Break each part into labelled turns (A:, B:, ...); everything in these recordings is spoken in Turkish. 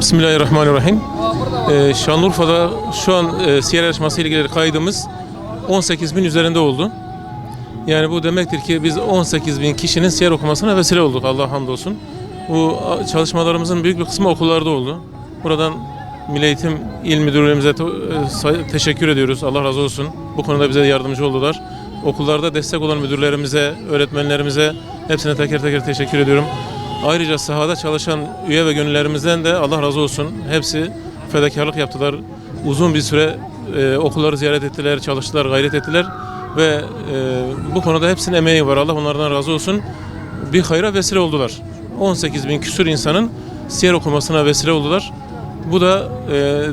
A: Bismillahirrahmanirrahim. Şanlıurfa'da şu an siyer yarışması ile ilgili kaydımız 18 bin üzerinde oldu. Yani bu demektir ki biz 18 bin kişinin siyer okumasına vesile olduk. Allah'a hamdolsun. Bu çalışmalarımızın büyük bir kısmı okullarda oldu. Buradan Milli Eğitim İl Müdürlüğümüze teşekkür ediyoruz. Allah razı olsun. Bu konuda bize yardımcı oldular. Okullarda destek olan müdürlerimize, öğretmenlerimize hepsine teker teker teşekkür ediyorum. Ayrıca sahada çalışan üye ve gönüllerimizden de Allah razı olsun. Hepsi fedakarlık yaptılar. Uzun bir süre okulları ziyaret ettiler, çalıştılar, gayret ettiler. Ve bu konuda hepsinin emeği var. Allah onlardan razı olsun. Bir hayra vesile oldular. 18 bin küsur insanın siyer okumasına vesile oldular. Bu da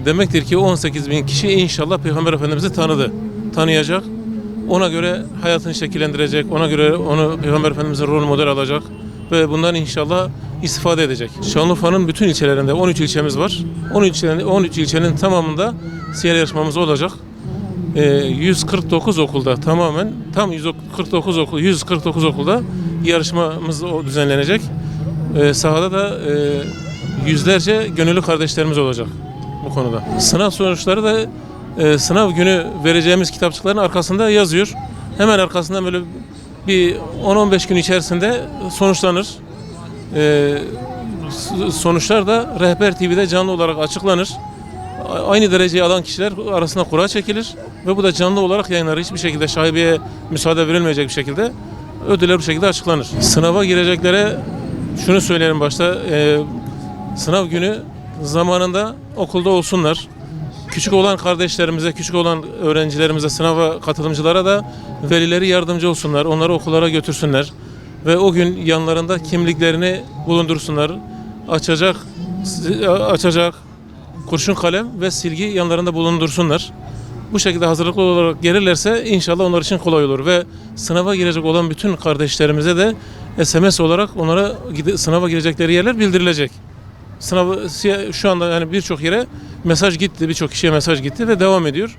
A: demektir ki 18 bin kişi inşallah Peygamber Efendimiz'i tanıyacak. Ona göre hayatını şekillendirecek, ona göre onu Peygamber Efendimiz'e rol model alacak ve bundan inşallah istifade edecek. Şanlıurfa'nın bütün ilçelerinde 13 ilçemiz var. 13 ilçenin tamamında siyer yarışmamız olacak. 149 okulda tam 149 okulda yarışmamız düzenlenecek. Sahada da yüzlerce gönüllü kardeşlerimiz olacak bu konuda. Sınav sonuçları da sınav günü vereceğimiz kitapçıkların arkasında yazıyor. Hemen arkasından böyle bir 10-15 gün içerisinde sonuçlanır. Sonuçlar da Rehber TV'de canlı olarak açıklanır. Aynı dereceyi alan kişiler arasında kura çekilir ve bu da canlı olarak yayınlanır. Hiçbir şekilde şaibeye müsaade verilmeyecek bir şekilde ödüller bu şekilde açıklanır. Sınava gireceklere şunu söyleyelim başta. Sınav günü zamanında okulda olsunlar. Küçük olan kardeşlerimize, küçük olan öğrencilerimize, sınava katılımcılara da velileri yardımcı olsunlar. Onları okullara götürsünler. Ve o gün yanlarında kimliklerini bulundursunlar. Açacak kurşun kalem ve silgi yanlarında bulundursunlar. Bu şekilde hazırlıklı olarak gelirlerse inşallah onlar için kolay olur. Ve sınava girecek olan bütün kardeşlerimize de SMS olarak onlara sınava girecekleri yerler bildirilecek. Şu anda yani birçok yere mesaj gitti, birçok kişiye mesaj gitti ve devam ediyor.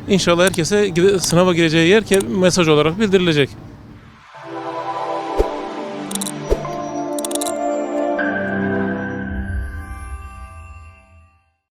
A: İnşallah herkese sınava gireceği yer mesaj olarak bildirilecek.